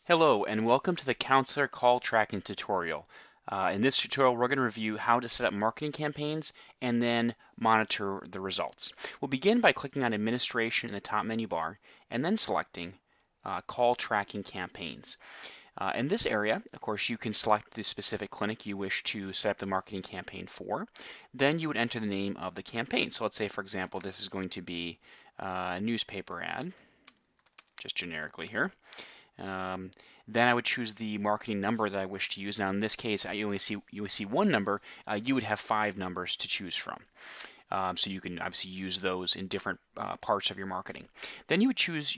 Hello and welcome to the Counselor Call Tracking tutorial. In this tutorial, we're going to review how to set up marketing campaigns and then monitor the results. We'll begin by clicking on Administration in the top menu bar and then selecting Call Tracking Campaigns. In this area, of course, you can select the specific clinic you wish to set up the marketing campaign for. Then you would enter the name of the campaign. So let's say, for example, this is going to be a newspaper ad, just generically here. Um, then I would choose the marketing number that I wish to use. Now in this case, you only see one number. You would have 5 numbers to choose from. So you can obviously use those in different parts of your marketing. Then you would choose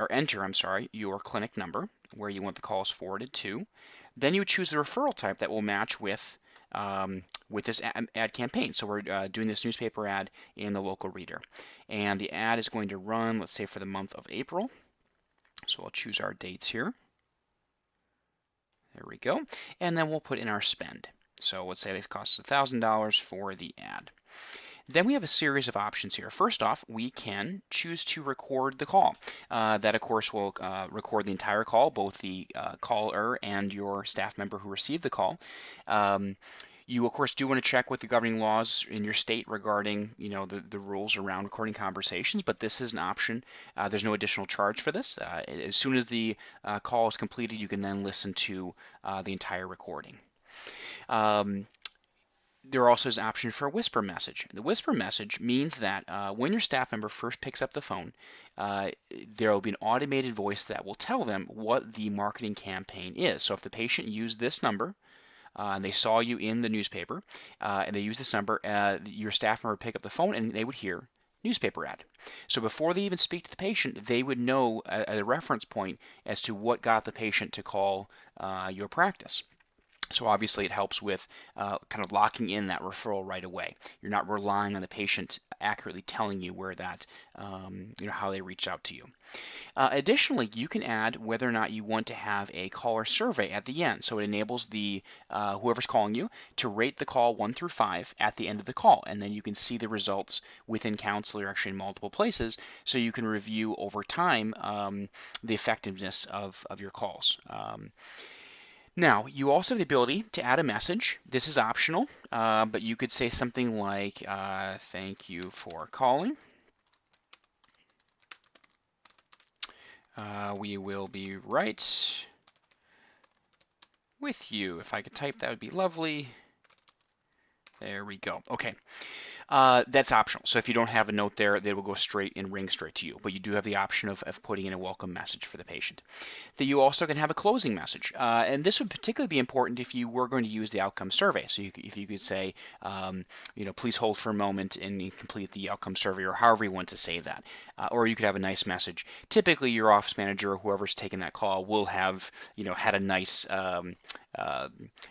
enter, your clinic number where you want the calls forwarded to. Then you would choose the referral type that will match with this ad campaign. So we're doing this newspaper ad in the local reader. And the ad is going to run, let's say, for the month of April. So I'll choose our dates here. There we go. And then we'll put in our spend. So let's say this costs $1,000 for the ad. Then we have a series of options here. First off, we can choose to record the call. That, of course, will record the entire call, both the caller and your staff member who received the call. You, of course, do want to check with the governing laws in your state regarding, the rules around recording conversations, but this is an option. There's no additional charge for this. As soon as the call is completed, you can then listen to the entire recording. There also is an option for a whisper message. The whisper message means that when your staff member first picks up the phone, there will be an automated voice that will tell them what the marketing campaign is. So if the patient used this number, and they saw you in the newspaper, and they use this number, your staff member would pick up the phone and they would hear newspaper ad. So before they even speak to the patient, they would know a reference point as to what got the patient to call your practice. So obviously it helps with kind of locking in that referral right away. You're not relying on the patient accurately telling you where that, how they reached out to you. Additionally, you can add whether or not you want to have a caller survey at the end. So it enables the whoever's calling you to rate the call 1 through 5 at the end of the call, and then you can see the results within Counselor, actually in multiple places, so you can review over time the effectiveness of your calls. Now, you also have the ability to add a message. This is optional, but you could say something like, thank you for calling. We will be right with you. If I could type, that would be lovely. There we go. Okay. That's optional. So if you don't have a note there, they will go straight and ring straight to you. But you do have the option of putting in a welcome message for the patient. That you also can have a closing message. And this would particularly be important if you were going to use the outcome survey. So if you could say, please hold for a moment and you complete the outcome survey, or however you want to say that. Or you could have a nice message. Typically, your office manager or whoever's taken that call will have, had a nice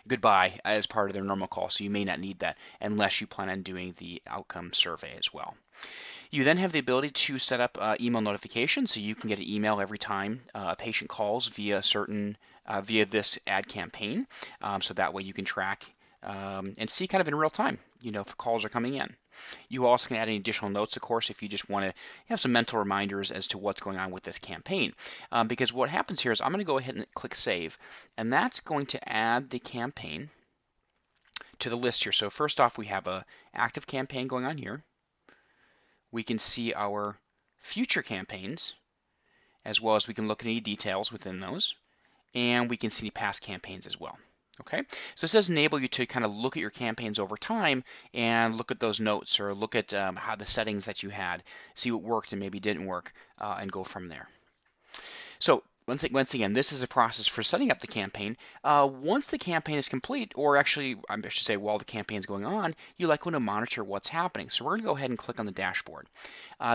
goodbye as part of their normal call. So you may not need that unless you plan on doing the outcome survey as well. You then have the ability to set up email notifications, so you can get an email every time a patient calls via this ad campaign. So that way you can track and see kind of in real time, if calls are coming in. You also can add any additional notes, of course, if you just want to have some mental reminders as to what's going on with this campaign. Because what happens here is I'm going to go ahead and click Save, and that's going to add the campaign to the list here. So first off, we have a active campaign going on here. We can see our future campaigns, as well as we can look at any details within those, and we can see past campaigns as well. Okay, so this does enable you to kind of look at your campaigns over time and look at those notes, or look at how the settings that you had, see what worked and maybe didn't work, and go from there. So once again, this is a process for setting up the campaign. Once the campaign is complete, or actually, I should say while the campaign is going on, you like want to monitor what's happening. So we're going to go ahead and click on the dashboard.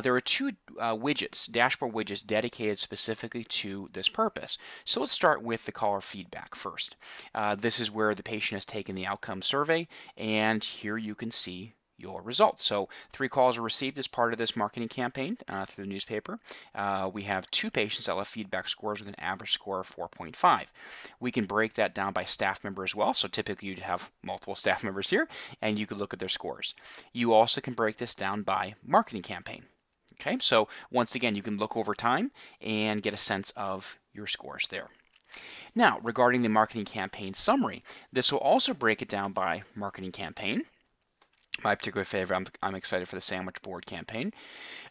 There are 2 dashboard widgets dedicated specifically to this purpose. So let's start with the caller feedback first. This is where the patient has taken the outcome survey, and here you can see your results. So 3 calls are received as part of this marketing campaign through the newspaper. We have 2 patients that left feedback scores with an average score of 4.5. We can break that down by staff member as well. So typically you'd have multiple staff members here, and you could look at their scores. You also can break this down by marketing campaign. Okay, so once again, you can look over time and get a sense of your scores there. Now, regarding the marketing campaign summary, this will also break it down by marketing campaign. My particular favorite, I'm excited for the sandwich board campaign.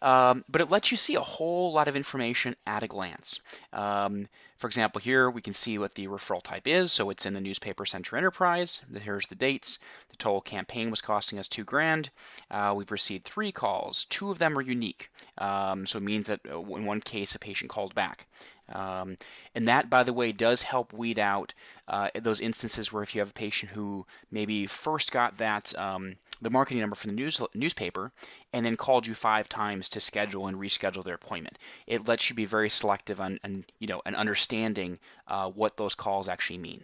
But it lets you see a whole lot of information at a glance. For example, here we can see what the referral type is. So it's in the newspaper Century Enterprise. Here's the dates. The total campaign was costing us $2,000. We've received 3 calls. 2 of them are unique. So it means that in one case a patient called back. And that, by the way, does help weed out those instances where if you have a patient who maybe first got that the marketing number from the newspaper and then called you 5 times to schedule and reschedule their appointment. It lets you be very selective on and understanding what those calls actually mean.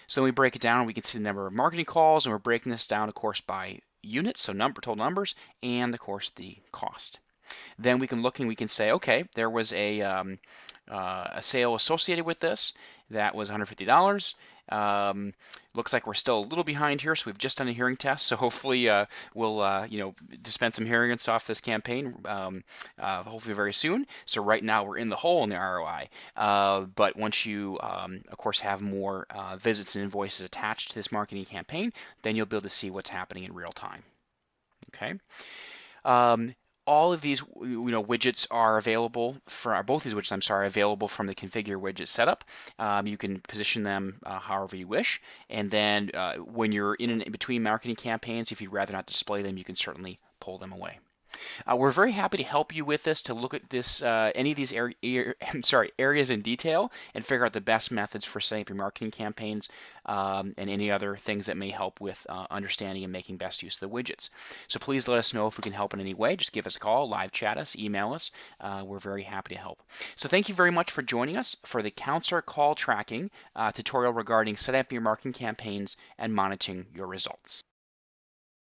So when we break it down, we can see the number of marketing calls, and we're breaking this down, of course, by units, so total numbers, and of course the cost. Then we can look and we can say, okay, there was a sale associated with this that was $150. Looks like we're still a little behind here, so we've just done a hearing test. So hopefully we'll dispense some hearing aids off this campaign hopefully very soon. So right now we're in the hole in the ROI. But once you, of course, have more visits and invoices attached to this marketing campaign, then you'll be able to see what's happening in real time. Okay. All of these widgets are available both these widgets, are available from the configure widget setup. You can position them however you wish, and then when you're in between marketing campaigns, if you'd rather not display them, you can certainly pull them away. We're very happy to help you with this, to look at this any of these areas in detail and figure out the best methods for setting up your marketing campaigns and any other things that may help with understanding and making best use of the widgets. So please let us know if we can help in any way. Just give us a call, live chat us, email us. We're very happy to help. So thank you very much for joining us for the Counselor Call Tracking tutorial regarding setting up your marketing campaigns and monitoring your results.